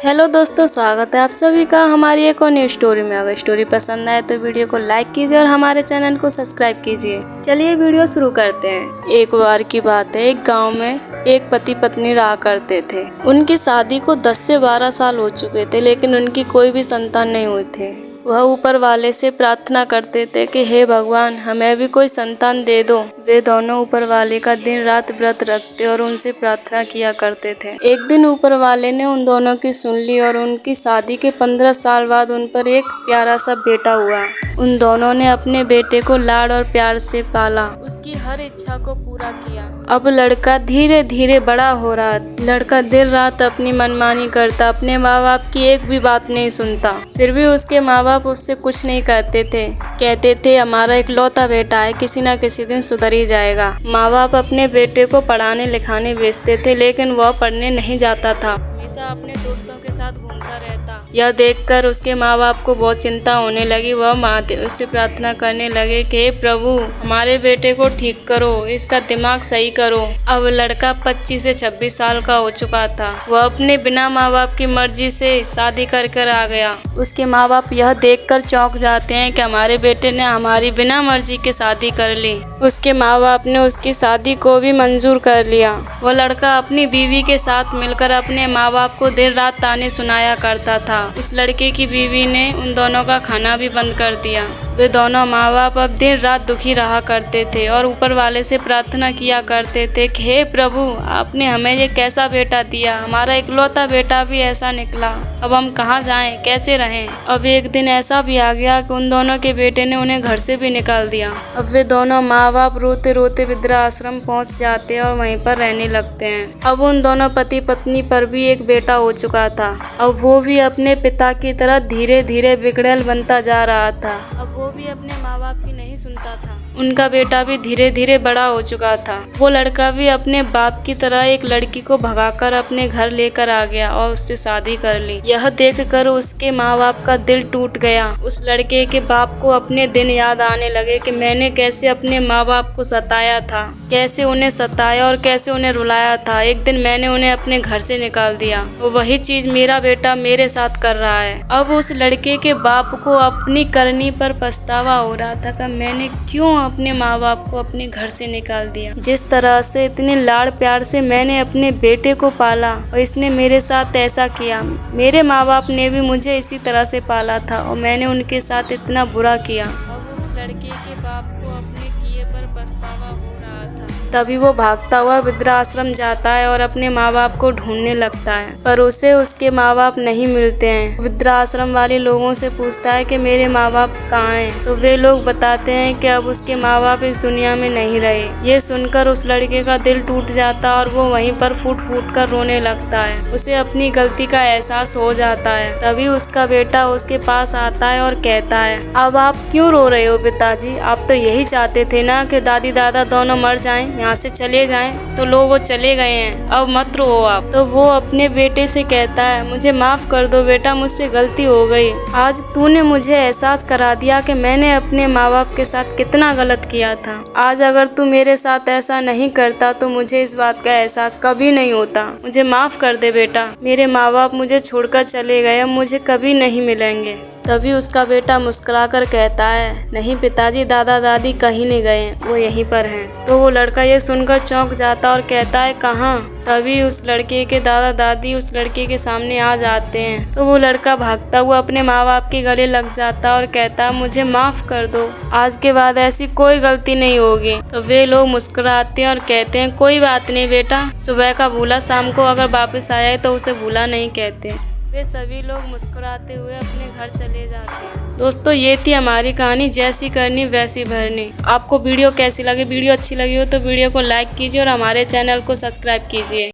Hello दोस्तों, स्वागत है आप सभी का हमारी एक और न्यू स्टोरी में। अगर स्टोरी पसंद आए तो वीडियो को लाइक कीजिए और हमारे चैनल को सब्सक्राइब कीजिए। चलिए वीडियो शुरू करते हैं। एक बार की बात है, एक गांव में एक पति पत्नी रहा करते थे। उनकी शादी को 10 से 12 साल हो चुके थे, लेकिन उनकी कोई भी संतान नहीं हुई थी। वह ऊपर वाले से प्रार्थना करते थे कि हे भगवान, हमें भी कोई संतान दे दो। वे दोनों ऊपर वाले का दिन रात व्रत रखते और उनसे प्रार्थना किया करते थे। एक दिन ऊपर वाले ने उन दोनों की सुन ली और उनकी शादी के 15 साल बाद उन पर एक प्यारा सा बेटा हुआ। उन दोनों ने अपने बेटे को लाड़ और प्यार से पाला, उसकी हर इच्छा को पूरा किया। अब लड़का धीरे धीरे बड़ा हो रहा। लड़का दिन रात अपनी मनमानी करता, अपने माँ बाप की एक भी बात नहीं सुनता। फिर भी उसके माँ बाप उससे कुछ नहीं कहते थे। कहते थे हमारा इकलौता बेटा है, किसी न किसी दिन सुधर ही जाएगा। माँ बाप अपने बेटे को पढ़ाने लिखाने भेजते थे, लेकिन वह पढ़ने नहीं जाता था, हमेशा अपने दोस्तों के साथ घूमता रहता। यह देखकर उसके माँ बाप को बहुत चिंता होने लगी। वह महादेव से प्रार्थना करने लगे कि हे प्रभु, हमारे बेटे को ठीक करो, इसका दिमाग सही करो। अब लड़का 25 से 26 साल का हो चुका था। वह अपने बिना माँ बाप की मर्जी से शादी कर आ गया। उसके माँ बाप यह देखकर चौंक जाते हैं कि हमारे बेटे ने हमारी बिना मर्जी की शादी कर ली। उसके माँ बाप ने उसकी शादी को भी मंजूर कर लिया। वह लड़का अपनी बीवी के साथ मिलकर अपने माँ बाप को दिन रात ताने सुनाया करता था। उस लड़के की बीवी ने उन दोनों का खाना भी बंद कर दिया। वे दोनों माँ बाप अब दिन रात दुखी रहा करते थे और ऊपर वाले से प्रार्थना किया करते थे कि हे प्रभु, आपने हमें ये कैसा बेटा दिया, हमारा इकलौता बेटा भी ऐसा निकला। अब हम कहाँ जाएं, कैसे रहें। अब एक दिन ऐसा भी आ गया कि उन दोनों के बेटे ने उन्हें घर से भी निकाल दिया। अब वे दोनों माँ बाप रोते रोते वृद्धाश्रम पहुँच जाते हैं और वहीं पर रहने लगते हैं। अब उन दोनों पति पत्नी पर भी एक बेटा हो चुका था। अब वो भी अपने पिता की तरह धीरे धीरे बिगड़ैल बनता जा रहा था। अब वो भी अपने माँ बाप की नहीं सुनता था। उनका बेटा भी धीरे धीरे बड़ा हो चुका था। वो लड़का भी अपने बाप की तरह एक लड़की को भगाकर अपने घर लेकर आ गया और उससे शादी कर ली। यह देखकर उसके माँ बाप का दिल टूट गया। उस लड़के के बाप को अपने दिन याद आने लगे कि मैंने कैसे अपने माँ बाप को सताया था, कैसे उन्हें सताया और कैसे उन्हें रुलाया था। एक दिन मैंने उन्हें अपने घर से निकाल दिया। वही चीज मेरा बेटा मेरे साथ कर रहा है। अब उस लड़के के बाप को अपनी करनी पर पछतावा हो रहा था कि मैंने क्यों अपने माँ बाप को अपने घर से निकाल दिया। जिस तरह से इतने लाड़ प्यार से मैंने अपने बेटे को पाला और इसने मेरे साथ ऐसा किया। मेरे माँ बाप ने भी मुझे इसी तरह से पाला था और मैंने उनके साथ इतना बुरा किया। अब उस लड़के के बाप को अपने किए पर पछतावा हो रहा था। तभी वो भागता हुआ वृद्धाश्रम जाता है और अपने माँ बाप को ढूंढने लगता है, पर उसे उसके माँ बाप नहीं मिलते हैं। वृद्धाश्रम वाले लोगों से पूछता है कि मेरे माँ बाप कहाँ हैं, तो वे लोग बताते हैं कि अब उसके माँ बाप इस दुनिया में नहीं रहे। ये सुनकर उस लड़के का दिल टूट जाता और वो वहीं पर फूट फूट कर रोने लगता है। उसे अपनी गलती का एहसास हो जाता है। तभी उसका बेटा उसके पास आता है और कहता है, अब आप क्यों रो रहे हो पिताजी? आप तो यही चाहते थे ना कि दादी दादा दोनों मर जाएं, यहाँ से चले जाएं, तो लो वो चले गए हैं, अब मत रो आप। तो वो अपने बेटे से कहता है, मुझे माफ कर दो बेटा, मुझसे गलती हो गई। आज तूने मुझे एहसास करा दिया कि मैंने अपने माँ बाप के साथ कितना गलत किया था। आज अगर तू मेरे साथ ऐसा नहीं करता तो मुझे इस बात का एहसास कभी नहीं होता। मुझे माफ कर दे बेटा, मेरे माँ बाप मुझे छोड़कर चले गए, अब मुझे कभी नहीं मिलेंगे। तभी उसका बेटा मुस्कुराकर कहता है, नहीं पिताजी, दादा दादी कहीं नहीं गए, वो यहीं पर हैं। तो वो लड़का ये सुनकर चौंक जाता और कहता है, कहाँ? तभी उस लड़के के दादा दादी उस लड़के के सामने आ जाते हैं। तो वो लड़का भागता हुआ अपने माँ बाप के गले लग जाता और कहता है, मुझे माफ कर दो, आज के बाद ऐसी कोई गलती नहीं होगी। तो वे लोग मुस्कुराते हैं और कहते हैं, कोई बात नहीं बेटा, सुबह का भूला शाम को अगर वापस आया तो उसे भूला नहीं कहते। वे सभी लोग मुस्कुराते हुए अपने घर चले जाते हैं। दोस्तों, ये थी हमारी कहानी, जैसी करनी वैसी भरनी। आपको वीडियो कैसी लगी? वीडियो अच्छी लगी हो तो वीडियो को लाइक कीजिए और हमारे चैनल को सब्सक्राइब कीजिए।